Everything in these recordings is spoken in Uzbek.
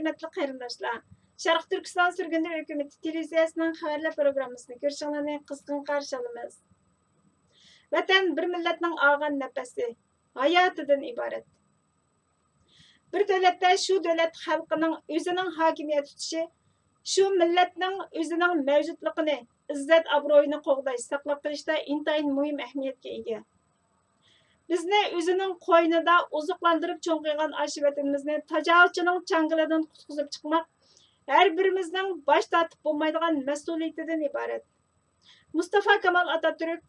hörmətli qarindoshlar. Sharq Turkiston sürgünlü hökuməti televiziyasının xəbərlər proqrammasını görüşünüzü qızğın qarşı alırıq. Vətən bir millətin ağan nəfəsi, hayatıdan ibarət. Bir dövlətdə şu dövlət xalqının özünün hakimiyyət tutuşu, şu millətin özünün mövcudluğunu, izzət obroyunu qoğdaş, saqlab qilishda intayın mühim əhəmiyyətə ega. Bizni özünün qoynida ozuqlandırıb çoğqıyğan aşı vətənimizni təcavüzçünün çangıladan qutquzub çıxmaq hər birimizдің baş tatıb bulmaydigan məsuliyyətindən ibarət. Mustafa Kemal Atatürk,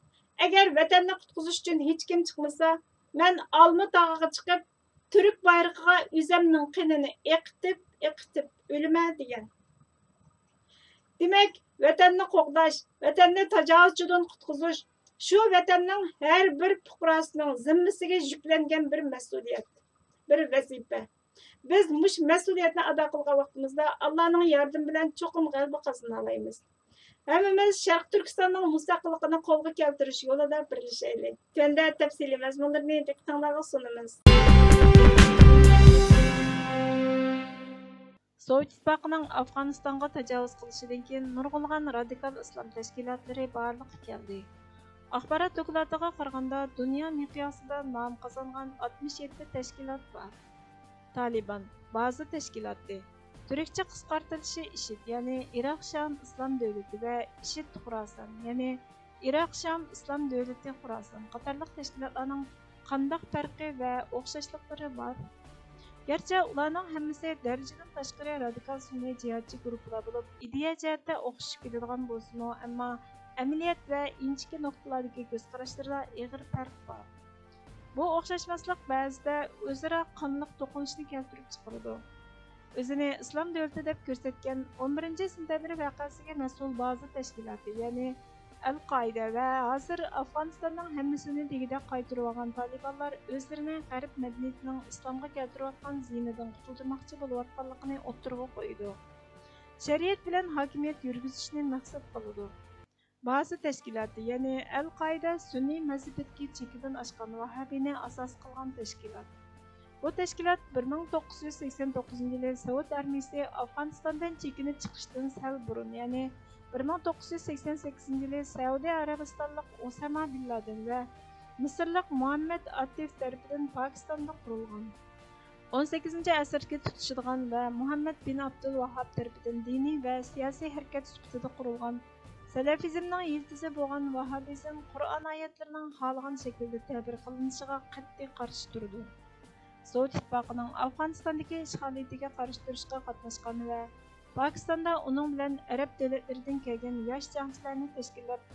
əgər vətənni qutquzuş üçün heç kim çıxmasa, mən Alma tağıga çıxıb, Türk bayrağıga özümnің qinini eqitib ölümə degan. Demək, vətənni qoğdaş, vətənni təcavüzçüdən qutquzuş, şu vətənnin hər bir fuqarasının zimmisiga yükləngan bir məsuliyyət, bir vəzifə. Biz muş məsuliyyətni ada qılğan vaqtimizda Allah'ın yardımı bilan çoxum g'alaba qazana olamiz. Hammamiz Sharq Turkistonning mustaqilligini qo'lga keltirish yo'lida birlashaylik. Tunda tafsiliy mazmunlarni diqqatingizga sunamiz. Sovet İttifaqının Afganistan'a təcavüz qilishidән keyin nurg'ulg'an radikal islom tashkilotlari barliqqa keldi. Axborot doklatiga qaraganda dunyo miqyosida nom qozongan 67 tashkilot bor. Taliban, Bazı Təşkilatı, Türkçe qısqartılışı IŞİD, yəni İraq-Şam İslam Dövləti və IŞİD Xurasan, yəni İraq-Şam İslam Dövləti Xurasan qatarlıq təşkilatlarının qandaq fərqi və oxşaşlıqları var. Gerçi ularning hammasi dərəcədən tashqari radikal sunniy cihatçı gruplar bo'lib, ideya jihatda o'xshashib keladigan bo'lsa-mu, ammo amaliyat va inchki nuqtalardagi ko'z qarashlarda og'ir farq bor. Bu o'xshashmaslik ba'zida o'zaro qonliq to'qinishni keltirib chiqaradi. O'zini islom davlati deb ko'rsatgan 11-sentabr voqeasiga mas'ul ba'zi tashkilotlar, ya'ni Al-Qoida va hozir Afg'onistonning hammasini tegida qaytarib olgan Talibanlar o'zlarini g'arb madaniyatining islomga keltirayotgan ziynidan qutuldirmoqchi bo'layotganligini o'ttirib qo'ydi. Shariat bilan hokimiyat yurgizishni maqsad qiladi. Bazı təşkilatı, yəni Al-Qoida Sunni məzhəbidəki çekidən aşqan Vahabini asas qılğan təşkilat. Bu təşkilat 1989 yılı Sovet armiyası Afganistandan çekinib çıxışdan sal burun, yəni 1988 yılı Saudiya Arabistonluq Osama bin Laden və Mısırlıq Muhammed Atif tərəfindən Pakistanda qurulğan. 18-ci əsrdə tutuşulğan və Muhammed bin Abdülvahhab tərəfindən dini və siyasi hərəkət sübutida qurulğan Salafizmning yildizi bo'lgan Vahabizm Qur'on oyatlarining xohlagan shaklda ta'bir qilinishiga qat'iy qarshi turdi. Sovet ittifoqining Afg'onistondagi ishg'oliyatiga qarshi turishga qatnashgan va Pokistonda uning bilan arab davlatlaridan kelgan yosh jangchilarni tashkillab,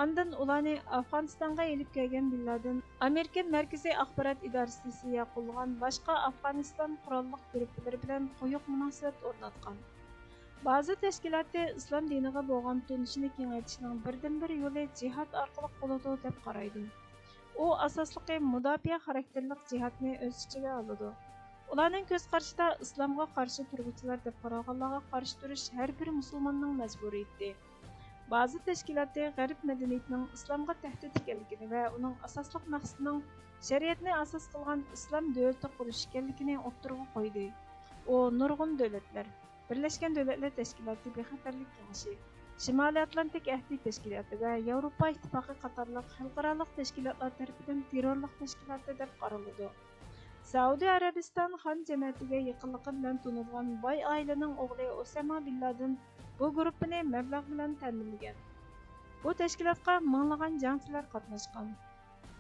ondan ularni Afg'onistonga elib kelgan Bin Laden Amerika Markaziy axborot idorasiga qo'yilgan boshqa Afg'oniston qurolli guruhlari bilan quyuq munosabat o'rnatgan. Bazı təşkilatı İslam diniga bo'lgan tunishini kengaytirishning birdan-bir yo'li jihad orqali bo'ladi deb qaraydi. U asosliqi mudofaa xarakterli jihatni o'z ichiga oladi. Ularning ko'z qarashida islomga qarshi turg'uvchilar deb qaralganlarga qarshi turish har bir musulmonning majburiyati. Bazı təşkilatı g'arb madaniyatining islomga tahdid ekanligini va uning asosliq maqsadining shariatni asos qilgan islom davlati qurish ekanligini o'ttirib qo'ydi. U nurg'un davlatlar Birleşken Devletler Teşkilatı Bexatarlik Kengashi, Şimali Atlantik Ahdi Teşkilatı ve Avrupa İttifaqı qatarlıq xalqaralıq təşkilatlar tərəfindən terrorluq təşkilatı deb qaraldı. Saudiya Arabiston xon jamiyatiga yaqinligi bilan tanilgan boy ailening o'g'li Osama bin Laden bu guruhni mablag' bilan ta'minlagan. Bu tashkilotga minglagan jangchilar qatnashgan.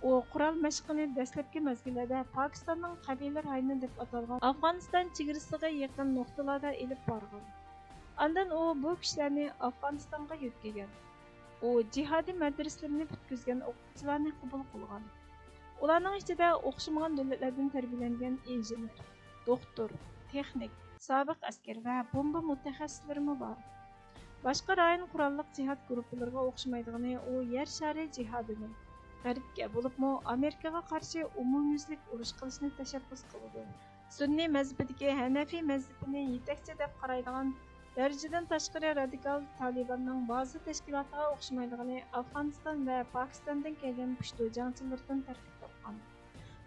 O qurol mashqini dastlabki mezgillarda Pokistonning qabila rayoni deb atalgan Afg'oniston chegarasiga yaqin nuqtalarda elib borgan. Ondan u bu kishilarni Afg'onistonga yetkazgan. U jihodiy madrasalarni bitkizgan o'quvchilarni qabul qilgan. Ularning ichida o'xshamagan davlatlardan tarbiyalangan injener, doktor, texnik, sobiq askar va bomba mutaxassislari bor. Boshqa rayon qurolli jihad guruhlariga o'xshamaydigani u yer shari jihadini G'arbga bo'libmi Amerikaga qarshi umumyuzlik urush qilishni tashabbus qildi. Sunniy mazhabidagi Hanafi mazhabini yetakchi deb qaraydigan darajadan tashqari radikal Talibanning ba'zi tashkilotlariga o'xshamaydigani Afg'oniston va Pokistondan kelgan pushtu jangchilardan tarkib topgan.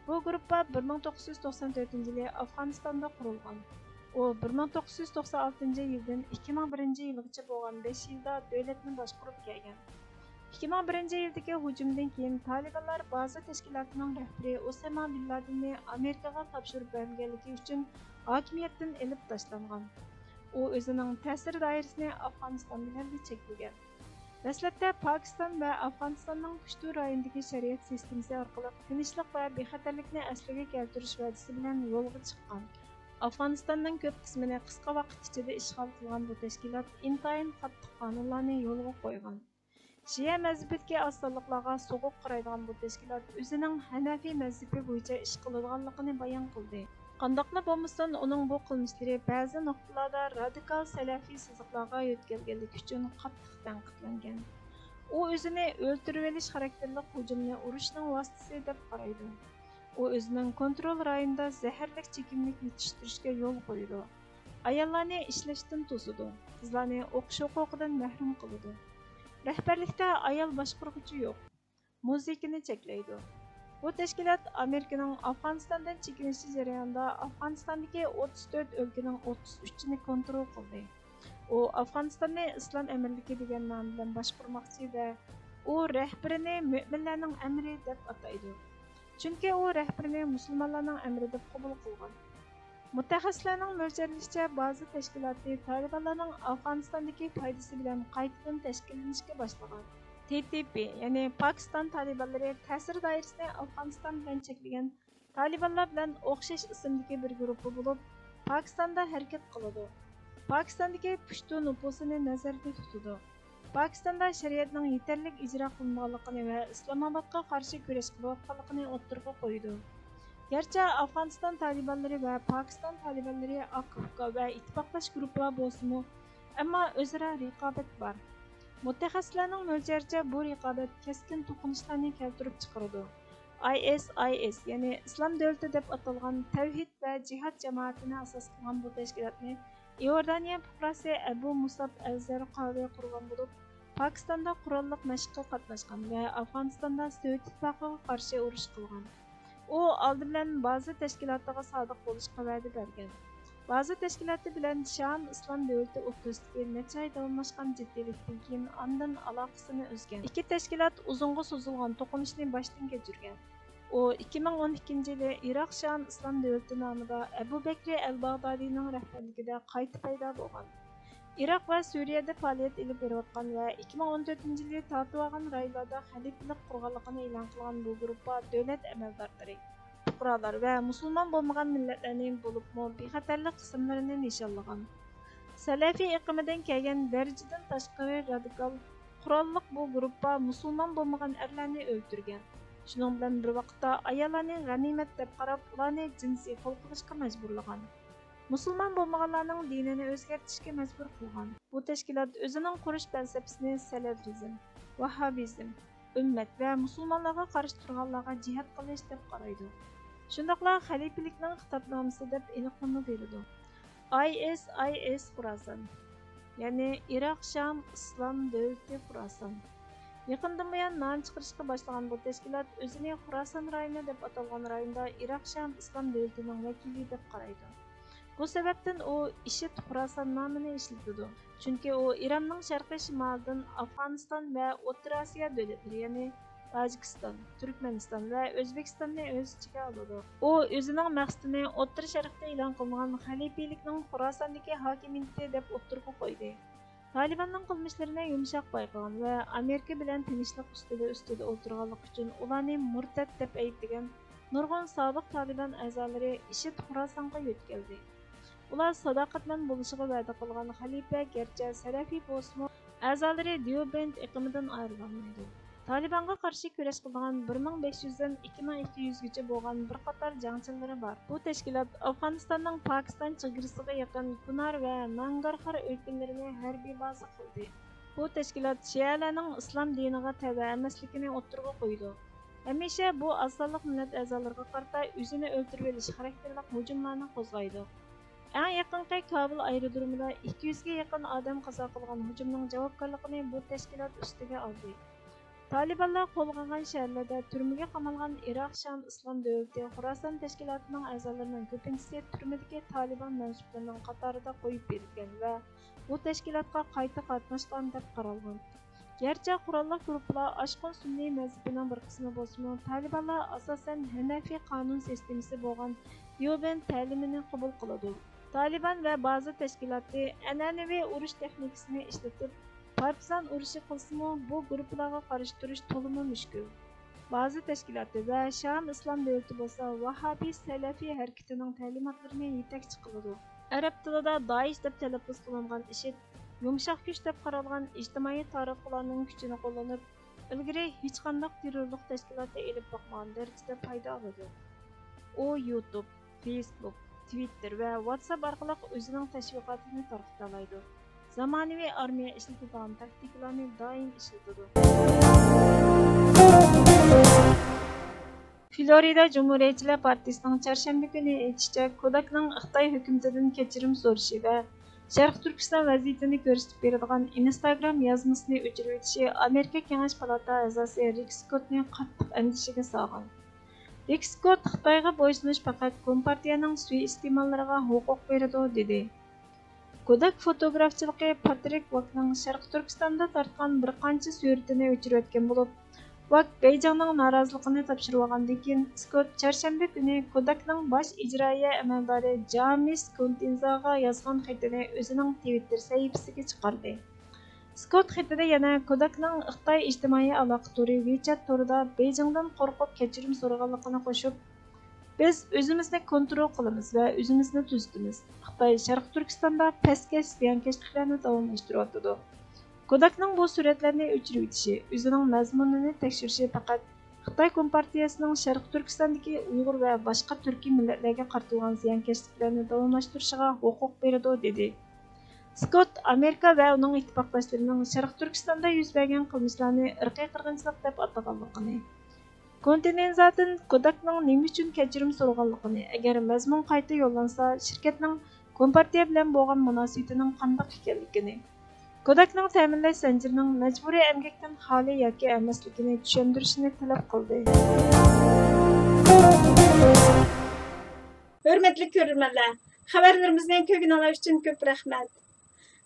Bu guruh 1994 yili Afg'onistonda qurilgan. U 1996 yildan 2001 yilgacha bo'lgan 5 yilda davlatni boshqarib kelgan. 2001 yildagi hujumdan keyin Talibanlar ba'zi tashkilotning rahbari Osama bin Ladenni Amerikaga topshirib berganligi uchun hokimiyatdan elib tashlangan. U o'zining ta'sir doirasini Afg'oniston bilan cheklagan. Dastlabda Pokiston va Afg'onistonning pushtu rayonidagi shariat sistemasi orqali tinchlik va bexatarlikni asliga keltirish va'dasi bilan yo'lga chiqqan. Afg'onistonning ko'p qismini qisqa vaqt ichida ishg'ol qilgan bu tashkilot intayin qattiq qonunlarni yo'lga qo'ygan. Şia mazhabidagi asonliqlarga so'g'ib qaraydigan bu tashkilot o'zining Hanafiy mazhabi bo'yicha ish qiladiganligini bayon qildi. Qandoqla bo'lmasin, uning bu qilmishlari ba'zi nuqtalarda radikal salafiy siziqlarga yo'tkalganligi uchun qattiq tanqidlangan. U o'zini o'ltirib olish xarakterli hujumni urushning vositasi deb qaraydi. U o'zining kontrol rayonida zaharlik chekimlik yetishtirishga yo'l qo'ydi. Ayollarni ishlashdan to'sidi, qizlarni o'qish huquqidan mahrum qiladi. Rahbarlikda ayol boshqaruvchi yo'q. Muzikani cheklaydi. Bu tashkilot Amerikaning Afg'onistondan chekinishi jarayonida Afg'onistondagi 34 o'lkaning 33ni kontrol qildi. U Afg'onistonni islom amirligi degan nom bilan boshqarmoqchi va u rahbarini mu'minlarning amiri deb ataydi. Chunki u rahbarini musulmonlarning amiri deb qabul qilgan. Mutaxassislarning mo'ljallashicha ba'zi tashkilotlar Talibanlarning Afg'onistondagi foydasi bilan qaytadan tashkillanishga boshlagan. TTP, ya'ni Pokiston Talibanlari ta'sir doirasini Afg'oniston bilan cheklagan Talibanlar bilan o'xshash ismdagi bir guruh bo'lib, Pokistonda harakat qiladi. Pokistondagi pushtu nupusini nazarda tutadi. Pokistonda shariatning yetarlik ijro qilinganligini va Islomobodga qarshi kurash qilayotganligini o'ttirib qo'ydi. Gerçi Afg'oniston Talibanlari va Pokiston Talibanlari AKFK va ittifoqdosh guruhlar bo'lsa-mu, ammo o'zaro raqobat bor. Mutaxassislarning mo'ljaricha bu raqobat keskin to'qinishlarni keltirib chiqaradi. ISIS, ya'ni Islom davlati deb atalgan tavhid va jihad jamoatini asos qilgan bu tashkilotni Iordaniya fuqarosi Abu Musab al-Zarqawi qurgan bo'lib, Pokistonda qurolli mashqqa qatnashgan va Afg'onistonda Sovet ittifoqiga qarshi urush qilgan. U oldi bilan ba'zi tashkilotlarga sodiq bo'lishga va'da bergan. Ba'zi tashkilotlar bilan Sham islom davlati o'rtasidagi necha oy davomlashgan jiddiylikdan keyin ondan aloqasini uzgan. Ikki tashkilot uzunga so'zilgan to'qinishni boshdan kechirgan. U 2012 yili Iroq Sham islom davlati nomida Abu Bakr al-Baghdadiyning rahbarligida qayta paydo bo'lgan. Iroq va Suriyada faoliyat olib berayotgan va 2014 yili tortib olgan rayonlarda xalifalik qurganligini e'lon qilgan bu guruhlar davlat amaldorlari, fuqarolar va musulmon bo'lmagan millatlarning bo'libmi bexatarlik qismlarini nishonlagan. Salafiy iqimidan kelgan darajadan tashqari radikal qurolli bu guruhlar musulmon bo'lmagan erlarni o'ldirgan. Shuning bilan bir vaqtda ayollarni g'animat deb qarab, ularni jinsiy qul qilishga majburlagan. Musulmon bo'lmaganlarning dinini o'zgartirishga majbur qilgan. Bu tashkilot o'zining qurish falsafasini salafizm, vahhabizm, ummat va musulmonlarga qarshi turganlarga jihad qilish deb qaraydi. Shundaqla xalifalikning xitobnomasi deb aniqlama beradi. ISIS Xurason, ya'ni Iroq Sham islom davlati Xurason. Yaqindan buyon nom chiqarishga boshlagan bu tashkilot o'zini Xurason rayoni deb atalgan rayonda Iroq Sham islom davlatining vakili deb qaraydi. Bu sababdan u IShID Xurason nomini ishlatadi. Chunki u Eronning sharqiy shimolidan Afg'oniston va O'rta Osiyo davlatlari, ya'ni Tojikiston, Turkmaniston va O'zbekistonni o'z ichiga oladi. U o'zining maqsadini O'rta Sharqda e'lon qilingan xalifiylikning Xurosondagi hokimiyati deb o'ttirib qo'ydi. Talibanning qilmishlarini yumshoq bayqagan va Amerika bilan tinchlik ustida o'tirganlik uchun ularni murtad deb aytgan nurg'un sobiq Taliban a'zolari IShID Xurosonga yo'tkaldi. Ular sadoqatman bo'lishiga va'da qilgan xalifa garchi salafiy bo'lsa-mu, a'zolari Deoband iqimidan ayrilmaydi. Talibanға qarshi kurash qilgan 1500 dan 2200 gacha bo'lgan bir qator jangchilari bor. Bu tashkilot Afg'onistonning Pokiston chegarasiga yaqin Kunar va Nangarxar o'lkalarini harbiy baza qildi. Bu tashkilot shialarning islom diniga tava emasligini o'ttirib qo'ydi. Hamisha bu asonliq millat a'zolariga qarata o'zini o'ldirib olish xarakterli hujumlarni qo'zg'aydi. Eng yaqinqi Kabul aerodromida 200 ga yaqin odam qazo qilgan hujumning javobgarligini bu tashkilot ustiga oldi. Talibanlar qo'lga olgan shaharlarda turmaga qamalgan Iroq Sham Islom davlati Xorason tashkilotining a'zolarining ko'pinchisi turmadagi Taliban mansublarining qatorida qo'yib berilgan va bu tashkilotga qayta qatnashgan deb qaralgan. Gerçi qurolli guruhlar oshqon sunniy mazhabining bir qismi bo'lsa-mu, Talibanlar asosan Hanafiy qonun sistemasi bo'lgan Deoband ta'limini qabul qiladi. Taliban va ba'zi tashkilotlar an'anaviy urush texnikasini ishlatib partizan urushi qilsa-mu, bu guruhlarga qarshi turish to'liq mushkul. Ba'zi tashkilotlar va Sham Islom davlati bo'lsa, Vahabiy Salafiy harakatining ta'limotlarini yetakchi qiladi. Arab tilida Daesh deb talaffuz qilingan IShID yumshoq kuch deb qaralgan ijtimoiy taraflarning kuchini qo'llanib, ilgari hech qanday terrorlik tashkiloti elib boqmagan darajada foyda oladi. U YouTube, Facebook, Twitter va WhatsApp orqali o'zining tashviqotini tarqata oladi. Zamonaviy armiya ishlatadigan taktikalarni doim ishlatadi. Florida Cumhuriyetçiler Partisining chorshanba kuni aytishicha, Kodakning Xitoy hukumatidan kechirim so'rashi va Sharq Turkiston vaziyatini ko'rsatib beradigan Instagram yozmasini o'chirib o'tishi Amerika Kengash palata a'zosi Rick Scottni qattiq andishaga solgan. Rick Scott Xitoyga bo'ysunish faqat Kompartiyaning suiiste'mollariga huquq beradi dedi. Kodak fotografchiligi Patrik Vakning Sharq Turkistonda tartgan bir qancha suratini o'chirib o'tgan bo'lib, Vak Beyjingning noroziligini topshirib olgandan keyin Scott chorshanba kuni Kodakning bosh ijroiya amaldori James Kontinzaga yozgan xatini o'zining Twitter sahifasiga chiqardi. Scott xatida yana Kodakning Xitoy ijtimoiy aloqa turi WeChat torida Beyjingdan qo'rqib kechirim so'raganligini qo'shib, biz o'zimizni kontrol qilamiz va o'zimizni tuzatamiz. Xitoy Sharq Turkistonda pastkash ziyonkashliklarni davomlashtiryotdi. Kodakning bu suratlarni o'chirib o'tishi, o'zining mazmunini tekshirishi faqat Xitoy Kompartiyasining Sharq Turkistondagi Uyg'ur va boshqa turkiy millatlarga qartilgan ziyonkashliklarni davomlashtirishiga huquq beradi dedi. Scott Amerika va uning ittifoqdoshlarining Sharq Turkistonda yuz bergan qilmishlarni irqiy qirg'inchilik deb ataganligini, kontinentdan Kodakning nima uchun kechirim so'raganligini, agar mazmun qayta yo'llansa, shirkatning Kompartiya bilan bo'lgan munosabatining qanday ekanligini, Kodakning ta'minlash zanjirining majburiy emgakdan xoli yoki emasligini tushuntirishni talab qildi. Hurmatli ko'ruvchilar, xabarlarimizni ko'rganingiz uchun ko'p rahmat.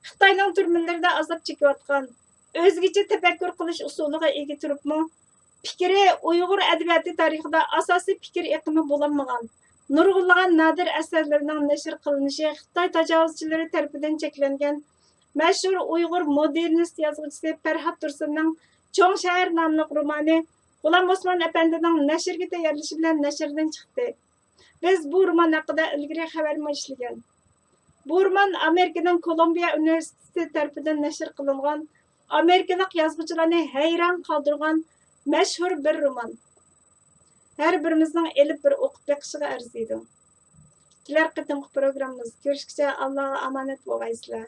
Xitoyning turmalarida azob chekayotgan, o'zgacha tafakkur qilish usuliga ega turibmi, fikri Uyg'ur adabiyoti tarixida asosiy fikr iqimi bo'lmagan, nurg'unlagan nadir asarlarning nashr qilinishi Xitoy tajovuzchilari tomonidan cheklangan mashhur Uyg'ur modernist yozuvchisi Farhod Tursunning Cho'ng shahar nomli romani G'ulom Osmon apandining nashrga tayyorlashi bilan nashrdan chiqdi. Biz bu roman haqida ilgari xabar ishlagan. Bu roman Amerikaning Kolumbiya universiteti tomonidan nashr qilingan, amerikalik yozuvchilarni hayron qoldirgan mashhur bir roman. Har birimizning elib bir o'qib beqishiga arziydi. Kelar qitimqi programmamiz ko'rishguncha Allohga omonat bo'lgaysizlar.